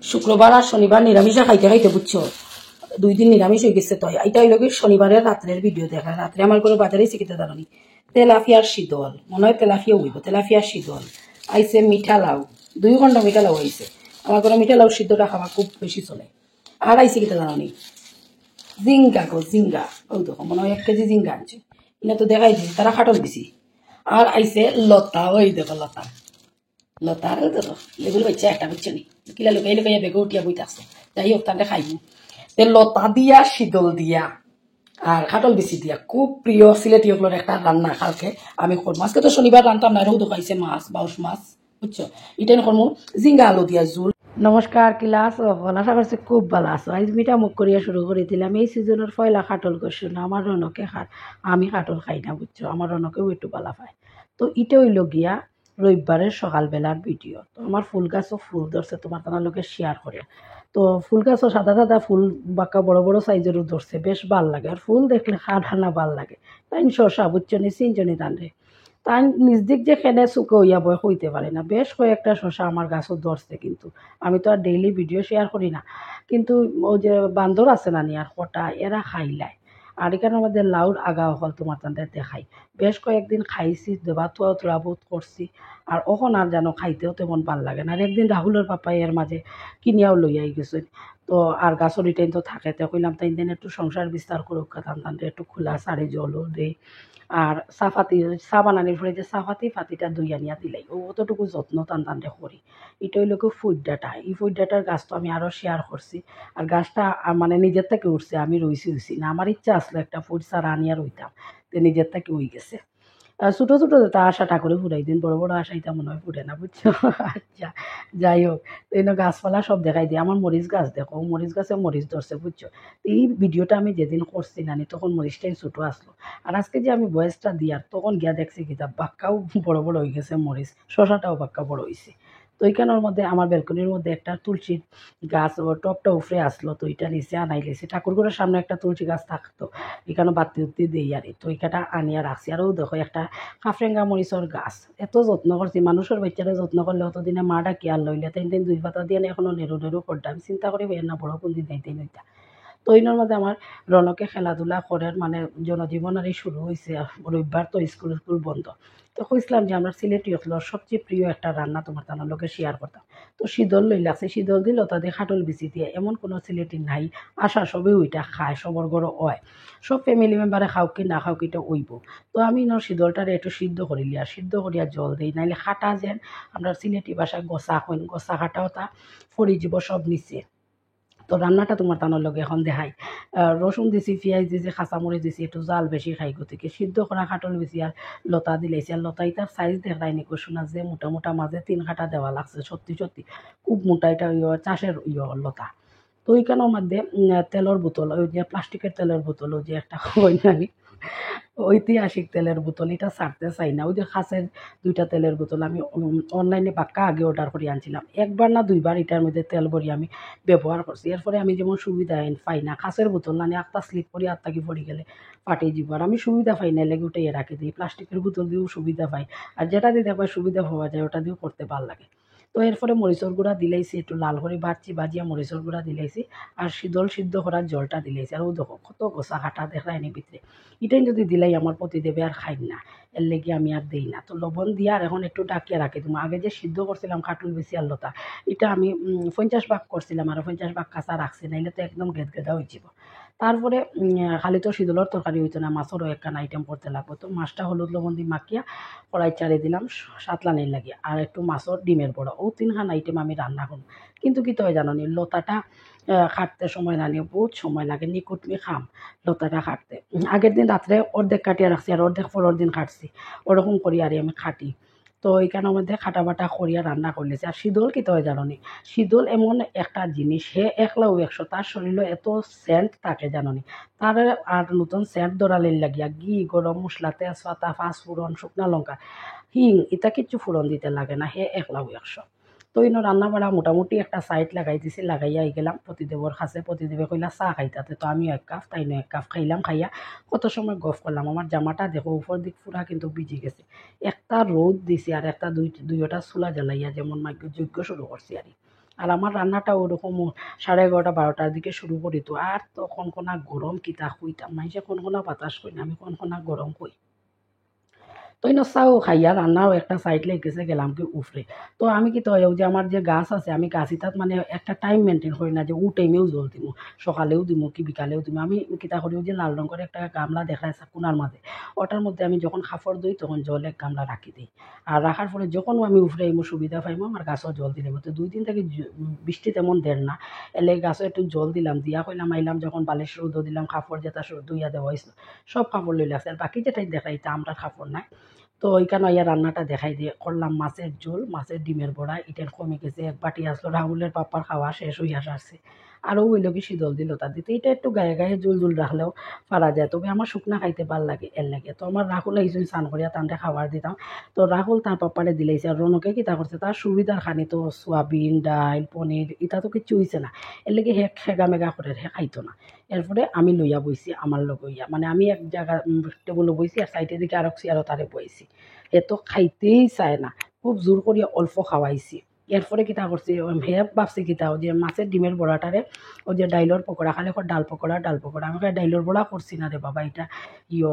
শুক্রবার আর শনিবার নিরামিষা খাইতে খাইতে বুঝছো 2 দিন নিরামিষ হয়ে গেছে। তো এটা হইল কি শনিবারের রাত্রের ভিডিও দেখা। রাত্রে আমার করে বাজারে শিখিতে দাঁড়ানি তেলাফিয়ার শীতল, মনে হয় তেলাফিয়া উইব, তেলাফিয়ার শীতল আইসে, মিঠা লাউ 2 ঘন্টা মিঠা লাউ আইসে। আমার করে মিঠা লাউ সিদ্ধটা খাওয়া খুব বেশি চলে। আর আইসে কিতে দাঁড়ানি জিঙ্গা গো জিঙ্গা, ওই দেখো মনে হয় 1 কেজি জিঙ্গা আনছে। এটা তো দেখাই দিছি তারা খাটল দিছি। আর আইসে লতা, ওই দেখো লতা, লতার দেখো লেবুল বাচ্চা একটা বুঝছে নি কিলা লুকাই লুকাইয়া বেগে উঠিয়া বইতে আসছে। যাই হোক তাহলে খাইবো তে লতা দিয়া শীতল দিয়া আর খাটল বেশি দিয়া খুব প্রিয় সিলেটিগুলোর একটা রান্না। কালকে আমি করবো, আজকে তো শনিবার রান্তাম না, রোদ খাইছে মাছ, বাউস মাছ বুঝছো, এটাই করবো জিঙ্গা আলু দিয়া জুল। নমস্কার, কিলা আছো? আশা করছি খুব ভালো আছো। আজ মিঠা মুখ করিয়া শুরু করে দিলাম। এই সিজনের পয়লা খাটল করছো না, আমার রনকে খার, আমি খাটল খাই না বুঝছো, আমার রনকেও একটু ভালো পায়। তো এটা হইল গিয়া রবিবারের সকালবেলার ভিডিও। তো আমার ফুল গাছও ফুল ধরছে, তোমার তার লোকে শেয়ার করে। তো ফুল গাছও সাদা সাদা ফুল বাঁকা বড় বড় সাইজেরও ধরছে, বেশ ভাল লাগে। আর ফুল দেখলে খানা ভাল লাগে। তাই শসা বুঝছনি চিনজনি টানরে, তাই নিজ দিক যে খেনে চুকে হইয়া বয় হইতে পারে না। বেশ কয়েকটা শসা আমার গাছও ধরছে, কিন্তু আমি তো আর ডেইলি ভিডিও শেয়ার করি না। কিন্তু ওই যে বান্দর আছে না নিয়ার কটা, এরা খাইলায়। আর এখানে আমাদের লাউর আগা হল তোমার তাদের দেখাই। বেশ কয়েকদিন খাইছি, দেবা তোয়া তোরা বোধ করছি। আর ওখন আর যেন খাইতেও তেমন ভাল লাগে না। আর একদিন রাহুলের পাপাই এর মাঝে কিনিয়াও লইয়াই গেছে। তো আর গাছর ইটাই তো থাকে, তো কইলাম তাই দিন একটু সংসার বিস্তার করুক, টান একটু খোলা সারে জলও দেই। আর চাপাতি চা বানানির পরে যে চাপাতি ফাতিটা দুই আনিয়া দিলাই, ও অতটুকু যত্ন টানতে করি। এটা হইল কি ফুডডাটা, এই ফুডডাটার গাছ তো আমি আরও শেয়ার করছি। আর গাছটা মানে নিজের থেকে উঠছে, আমি রইছি না। আমার ইচ্ছা আসলো একটা ফুড চারা আনিয়া রইতাম, তো নিজের থেকে উই গেছে। ছোটো ছোটো যেটা আশাটা করে ফুরাই দিন, বড় বড় আশা এটা মনে হয় ফুটে না বুঝছো। আচ্ছা, যাই হোক, তো এই গাছপালা সব দেখাই দিই। আমার মরিচ গাছ দেখো, মরিচ গাছে মরিচ ধরছে বুঝছো। তো এই ভিডিওটা আমি যেদিন করছি নানি, তখন মরিচটাই ছোটো আসলো। আর আজকে যে আমি বয়সটা দিয়ার, তখন গিয়া দেখছি কি তা বাক্কাও বড় বড় হয়ে গেছে মরিচ, শশাটাও বাক্কা বড় হয়েছে। তো এইখানের মধ্যে আমার ব্যালকনির মধ্যে একটা তুলসীর গাছ, টপটা উফরে আসলো, তো এটা নিচে আনাই লেছি। ঠাকুরঘরের সামনে একটা তুলসী গাছ থাকতো, এখানে বাতি উত্তি দিই আর তো এইখানটা আনিয়া রাখছি। আরও দেখো একটা কাফরেঙ্গা মরিচর গাছ, এত যত্ন করছি। মানুষের বাচ্চারা যত্ন করলে অতদিনে মা ডাকি আর লইলে তাই দিন 2 পাতা দিয়ে এখনো নেরু নেরু করতাম, চিন্তা করি বের না বড় কোন দিন যাইতে নইতা। তো এইনার মধ্যে আমার রনকে খেলাধুলা করার মানে জনজীবন আর শুরু হয়েছে। রবিবার তো স্কুল স্কুল বন্ধ। তো কইছিলাম যে আমরা সিলেটি হলোর সবচেয়ে প্রিয় একটা রান্না তোমার তার লোকে শেয়ার করতাম। তো শীতল লই লাগছে, শীতল দিল তাদের খাটল বিচি দিয়ে, এমন কোনো সিলেটি নাই আশা সবই ওইটা খায়, সবর গড় হয়। সব ফ্যামিলি মেম্বারে খাও কি না খাও কিটা ওইব। তো আমি শীতলটারে একটু সিদ্ধ করিলি, আর সিদ্ধ করিয়া জল দিই, নাইলে খাটা যেন আমরা সিলেটি ভাষায় গোসা কইন, গোসা খাটাও তা ফড়ি যাব সব নিচে। তো রান্নাটা তোমার তানোর লগে এখন দেখাই। রসুন দিছি, পেঁয়াজ দিছি, কাঁচামরিচ দিছি, একটু জাল বেশি খাই গতিকে সিদ্ধ করা খাটল বেশি। আর লতা দিলাইছি, আর লতা এটার সাইজ দেখাই নি শোনা যে মোটা মোটা মাঝে 3 কাটা দেওয়া লাগছে, সত্যি সত্যি খুব মোটা। এটা চাষের লতা। তো ওইখানের মধ্যে তেলের বোতল, ওই যে প্লাস্টিকের তেলের বোতল, ওই যে একটা বৈজ্ঞানি ঐতিহাসিক তেলের বোতল, এটা ছাড়তে চাই না। ওই যে খাসের 2টা তেলের বোতল আমি অনলাইনে পাক্কা আগে অর্ডার করে আনছিলাম। 1বার না 2বার এটার মধ্যে তেল ভরি আমি ব্যবহার করছি। এরপরে আমি যেমন সুবিধা পাই না, খাসের বোতল না আত্মা স্লিপ করি, আত্মা কি পড়ে গেলে ফাটে যাব। আর আমি সুবিধা পাই না, লেগে উঠে রাখি দিই। প্লাস্টিকের বোতল দিয়েও সুবিধা পাই, আর যেটা দিয়ে দেখো সুবিধা পাওয়া যায় ওটা দিয়েও করতে ভালো লাগে। তো এরপরে মরিচর গুঁড়া দিলাইছি, একটু লাল করে বাজিয়া মরিচর গুঁড়া দিলাইছি। আর শীতল সিদ্ধ করার জলটা দিলাইছি। আর ও দেখো কত গোসা কাটা দেখায়নি ভিতরে। এটাই যদি দিলাই আমার প্রতিদেবে আর খাই না, এর লেগে আমি আর দিই না। তো লবণ দিয়া আর এখন একটু ডাকিয়ে রাখি। তুমি আগে যে সিদ্ধ করছিলাম খাটুল বেশি আর লতা, এটা আমি 50 ভাগ করছিলাম, আর 50 ভাগ কাঁচা রাখছি, নাইলে তো একদম গেদগেদা হয়ে যাব। তারপরে খালি তো শীতলের তরকারি হইতো না, মাছেরও একখান আইটেম করতে লাগবো। তো মাছটা হলুদ লবণ দিয়ে মাখিয়া কড়াই চাড়ে দিলাম সাতলানির লাগে, আর একটু মাছের ডিমের বড়া, ও 3খান আইটেম আমি রান্না করব। কিন্তু কি তো জানো নি, লতাটা কাটতে সময় না নিয়ে বহুত সময় লাগে, নিকুটমি খাম লতাটা কাটতে। আগের দিন রাত্রে অর্ধেক কাটিয়ে রাখছি, আর অর্ধেক পরের দিন কাটছি, ওরকম করি আর আমি খাটি। তো এইখানের মধ্যে খাটা বাটা করিয়া রান্না করলেছি। আর শীতল কি তো জানো নি, শীতল এমন একটা জিনিস, সে একলাও 100, তার শরীরে এত সেন্ট থাকে জানো নি। তার আর নতুন সেন্ট ধরালির লাগিয়া ঘি, গরম মশলা, তেজপাতা, পাঁচফোড়ন, শুকনা লঙ্কা, হিং এটা কিচ্ছু ফোড়ন দিতে লাগে না, হে একলাও 100। তো ইনো রান্না বাড়া মোটামুটি একটা সাইড লাগাই দিছি, লাগাইয়া গেলাম প্রতিদেবর কাছে। প্রতিদেবে কইলা চা খাইতাতে, তো আমিও 1 কাপ, তাইনো 1 কাপ খাইলাম। খাইয়া কত সময় গফ করলাম। আমার জামাটা দেখো উপর দিক পুরা কিন্তু ভিজে গেছে। একটা রোদ দিছি, আর একটা দুইটা চুলা জ্বালাইয়া যেমন যজ্ঞ শুরু করছি আর আর আমার রান্নাটা ওরকম 11:30-12টার দিকে শুরু করি তো আর তখন কোনা গরম কিতা খুইতাম মাইসে কোনা বাতাস কই না আমি কোনা গরম কই তো ইনো চাও খাইয়া রান্নাও একটা সাইড লেগেছে গেলাম কি উফরে তো আমি কি তো যে আমার যে গাছ আছে আমি গাছিতাত মানে একটা টাইম মেনটেন করি না যে ও টাইমেও জল দিব সকালেও দিব কি বিকালেও দিব আমি কিতা করি যে লাল রঙের একটা গামলা দেখায় কোনার মাঝে ওটার মধ্যে আমি যখন খাফর দিই তখন জল এক গামলা রাখি দিই আর রাখার ফলে যখন আমি উফরে আইমো সুবিধা পাইমো আমার গাছও জল দিলে তো 2 দিন থেকে বৃষ্টি তেমন দেয় না এলে গাছও একটু জল দিলাম দিয়া কইলাম আইলাম যখন বালিশ রোদ দিলাম খাফড় যেটা ধুইয়া দেওয়া হয়েছিল সব খাফড় লইলে আছে আর বাকি যেটাই দেখাইতে আমরা খাফড় নাই তো ওইখানে ইয়া রান্নাটা দেখাই দিয়ে করলাম মাছের ঝোল মাছের ডিমের বড়া ইটের কমে গেছে এক বাটি আসলো রাহুলের পাপ্পার খাওয়া শেষ হইয়া সারছে আরও ওই লোকই শীতল দিল তার দিতে এটা একটু গায়ে গায়ে জুল জুল রাখলেও পারা যায় তবে আমার শুকনা খাইতে ভাল লাগে এর লাগে তো আমার রাহুল এইজন স্নান করিয়া তানটা খাবার দিতাম তো রাহুল তার পাপ্পারে দিলেইছে আর রনকে কিতা করছে তার সুবিধার খানি তো সোয়াবিন ডাল পনির এটা তো কিছু হইছে না এর লেগে হে খেগা মেগা করে হে খাইতো না এরপরে আমি লইয়া বইছি আমার লগ হইয়া মানে আমি এক জায়গা টেবুলে বইছি আর সাইডের দিকে আরো চেয়ারও তারে বইছি এ তো খাইতেই চায় না খুব জোর করিয়া অল্প খাওয়াইছি এরপরে কিতা করছি হে ভাবছি কিতা যে মাছের ডিমের বড়াটারে ও যে ডাইলর পকোড়া খালে ডাল পকোড়া আমি ডাইলর বড়া করছি না রে বাবা এটা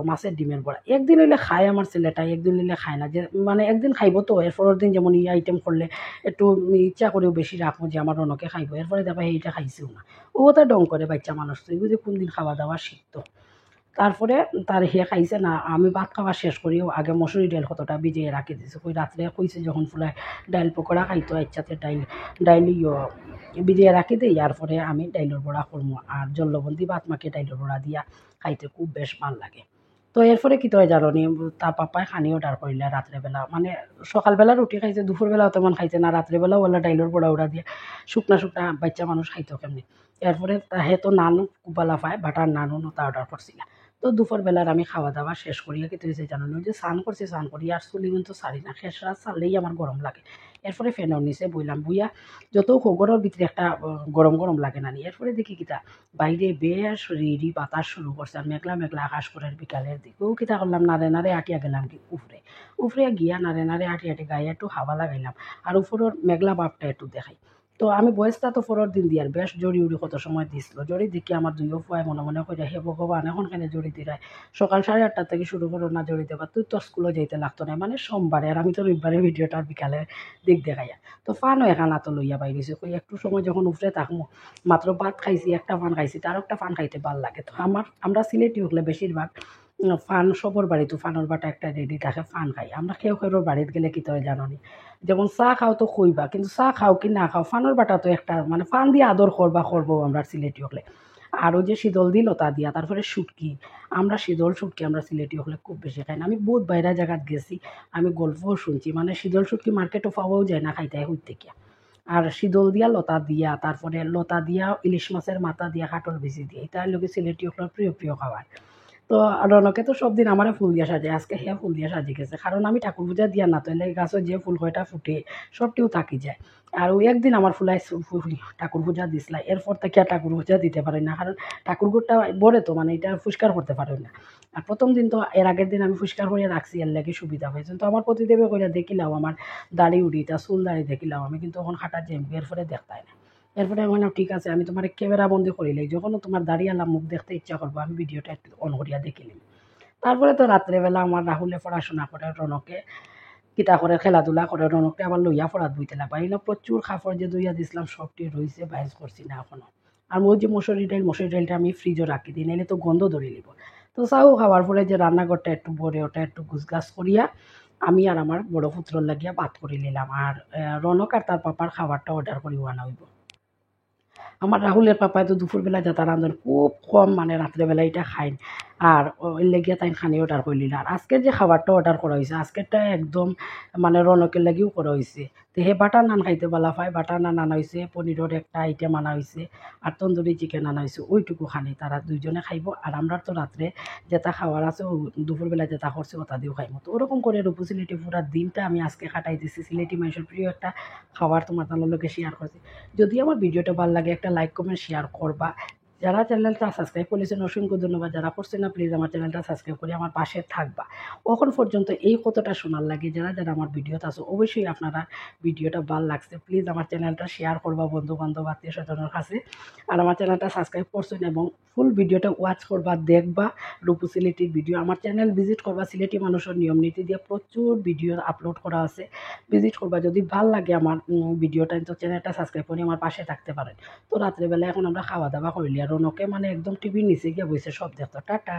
মাছের ডিমের বড়া একদিন হইলে খায় আমার ছেলেটা একদিন হইলে খায় না যে মানে একদিন খাইব তো এরপরের দিন যেমন আইটেম করলে একটু ইচ্ছা করেও বেশি রাখবো যে আমার রনকে খাইব এরপরে দেখবা এইটা খাইছেও না ও তো ডং করে বাচ্চা মানুষ তো এগুলো কোন দিন খাওয়া দাওয়া শিখতো তারপরে তার হে খাইছে না আমি ভাত খাওয়া শেষ করিও আগে মসুরি ডাল কতটা ভিজিয়ে রাখি দিয়েছে কই রাত্রে কইছে যখন ফুলায় ডাইল পকোড়া খাইতো ইচ্ছাতে ডাইল ভিজিয়ে রাখি দিই এরপরে আমি ডাইলের বড়া করবো আর জল্লবন্দি ভাত মাকে ডাইলের বড়া দিয়া খাইতে খুব বেশ ভাল লাগে তো এরপরে কি তয় জানো নি তার পাপায় খানি অর্ডার করিলে রাত্রেবেলা মানে সকালবেলা রুটি খাইছে দুপুরবেলাও তেমন খাইছে না রাত্রেবেলাও বলে ডাইলের বড়া ওড়া দিয়ে শুকনা শুকনা বাচ্চা মানুষ খাইতো কেমনি এরপরে হে তো নানু কুবালা পায় বাটার নানু তা অর্ডার করছিল তো দুপুরবেলার আমি খাওয়া দাওয়া শেষ করিয়া কি হয়েছে জানো যে স্নান করছি স্নান করি আর চুলি কিন্তু সারি না শেষ রাত সারলেই আমার গরম লাগে এরপরে ফ্যানের নিচে বইলাম বইয়া যত ঘরের ভিতরে একটা গরম গরম লাগে না এরপরে দেখি কিতা বাইরে বেশ রিড়ি বাতাস শুরু করছে আর মেঘলা মেঘলা আকাশ করে বিকালের দিকেও কিতা করলাম নাড়ে নাড়ে আটিয়া গেলাম কি উফরে উফরে গিয়া নাড়ে নাড়ে আটি আটি গায়ে একটু হাওয়া লাগাইলাম আর উপরের মেঘলা ভাবটা একটু দেখাই তো আমি বয়সটা তো পরের দিন দিয়ার বেশ জড়ি উড়ি কত সময় দিছিল জড়ি দেখি আমার দুইও ফুয়াই মনে মনে করে হে ভগবান এখন কেন জড়ি দিরায় সকাল 8:30 থেকে শুরু করো না জড়ি দেবা তুই তো স্কুলে যেতে লাগতো না মানে সোমবারে আর আমি তো রবিবারে ভিডিওটার বিকালে দিক দেখাইয়া তো ফানও এখানা তো লইয়া বাইরেছি কই একটু সময় যখন উফরে থাকবো মাত্র ভাত খাইছি একটা ফান খাইছি তারও একটা ফান খাইতে ভাল লাগে তো আমরা সিলেটি হলে বেশিরভাগ ফান সবর বাড়িতে ফানোর বাটা একটা রেডি থাকে ফান খাই আমরা খেয়েও খেয়েও বাড়িতে গেলে কি তয় জানো নি যেমন চাহ খাও তো খুইবা কিন্তু চাহ খাও কি না খাও ফানোর বাটা তো একটা মানে ফান দিয়ে আদর করবো আমরা সিলেটি হলে আরও যে শীতল দিল তা দিয়া তারপরে শুটকি আমরা শীতল শুটকি আমরা সিলেটি হলে খুব বেশি খাই না আমি বহুত বাইরে জায়গাত গেছি আমি গল্পও শুনছি মানে শীতল শুটকি মার্কেটও পাওয়াও যায় না খাইতে হইতে গিয়া আর শীতল দিয়া লতা দিয়া তারপরে লতা দিয়া ইলিশ মাছের মাথা দিয়া কাটল বেশি দিয়ে এটা লোকে সিলেটি হলের প্রিয় প্রিয় খাবার তো রনকে তো সব দিন আমারে ফুল দিয়া সাজে আজকে হে ফুল দিয়া সাজি গেছে কারণ আমি ঠাকুর পূজা দিয়া না তো এলে গাছও যে ফুল কয়টা ফুটে সবটিও থাকি যায় আর ওই একদিন আমার ফুলাই ঠাকুর পূজা দিছিলা এরপর থেকে আর ঠাকুর পূজা দিতে পারি না কারণ ঠাকুর ঘরটা বড়ে তো মানে এটা পরিষ্কার করতে পারি না আর প্রথম দিন তো এর আগের দিন আমি পরিষ্কার করে রাখছি এর লাগে সুবিধা হয়েছে তো আমার প্রতিদেবে কইরা দেখিলাম আমার দাড়ি উড়ি তা চুল দাড়ি দেখিলাম আমি কিন্তু এখন খাটা যাই এরপরে দেখতাই না এরপরে আমি বললাম ঠিক আছে আমি তোমার ক্যামেরা বন্দি করিলাই যখন তোমার দাঁড়িয়ে মুখ দেখতে ইচ্ছা করবো আমি ভিডিওটা একটু অন করিয়া দেখিলাম তারপরে তো রাত্রেবেলা আমার রাহুলে পড়াশোনা করে রনকে কিতা করে খেলাধুলা করে রনককে আবার লইয়া পড়াত বইতে লাগবা এগুলো প্রচুর খাফর যে দইয়া দিছিলাম সবটি রয়েছে বাইজ করছি না এখনো আর ওই যে মসুরি ডাইলটা আমি ফ্রিজও রাখি দিই নাইলে তো গন্ধ ধরে নিব তো চাও খাওয়ার পরে যে রান্নাঘরটা একটু ভরে ওটা একটু গুছগাছ করিয়া আমি আর আমার বড় পুত্রর লাগিয়া ভাত করে নিলাম আর রনক আর তার পাপার খাবারটা অর্ডার করি আনা হইব আমার রাহুলের পাপায় তো দুপুরবেলা যাতা রান্ধন খুব কম মানে রাত্রেবেলা এটা খাইন আর ওই লেগিয়া তাই খানি অর্ডার করলিল আর আজকের যে খাবারটা অর্ডার করা হয়েছে আজকেরটা একদম মানে রনকের লাগিও করা হয়েছে তো হে বাটার নান খাইতে বলা পায় বাটার নান আনা হয়েছে পনিরের একটা আইটেম আনা হয়েছে আর তন্দুরি চিকেন আনা হয়েছে ওইটুকু খানি তারা দুইজনে খাইব আর আমরা তো রাত্রে যেটা খাওয়ার আছে দুপুরবেলা যেটা করছে ওটা দিয়েও খাইব তো ওরকম করে রূপু সিলেটি পুরা দিনটা আমি আজকে কাটাই দিছি সিলেটি মানুষের প্রিয় একটা খাবার তোমার তার লোকে শেয়ার করছি যদি আমার ভিডিওটা ভালো লাগে একটা লাইক কমেন্ট শেয়ার করবা যারা চ্যানেলটা সাবস্ক্রাইব করেছেন অসংখ্য ধন্যবাদ, যারা করছেন না প্লিজ আমার চ্যানেলটা সাবস্ক্রাইব করে আমার পাশে থাকবা। এখন পর্যন্ত এই কথাটা শোনার লাগে যারা যারা আমার ভিডিওতে আছে অবশ্যই আপনারা ভিডিওটা ভালো লাগছে প্লিজ আমার চ্যানেলটা শেয়ার করবা বন্ধু বান্ধব আত্মীয় স্বজনের কাছে, আর আমার চ্যানেলটা সাবস্ক্রাইব করছেন এবং ফুল ভিডিওটা ওয়াচ করবা দেখবা। রূপু সিলেটির ভিডিও আমার চ্যানেল ভিজিট করবা, সিলেটি মানুষের নিয়ম নীতি দিয়ে প্রচুর ভিডিও আপলোড করা আছে, ভিজিট করবা। যদি ভাল লাগে আমার ভিডিওটা তো চ্যানেলটা সাবস্ক্রাইব করে আমার পাশে থাকতে পারেন। তো রাত্রেবেলা এখন আমরা খাওয়া দাওয়া করলি আর রনকে মানে একদম টিভির নিচে গিয়ে বসে সব দেখতো। টাটা।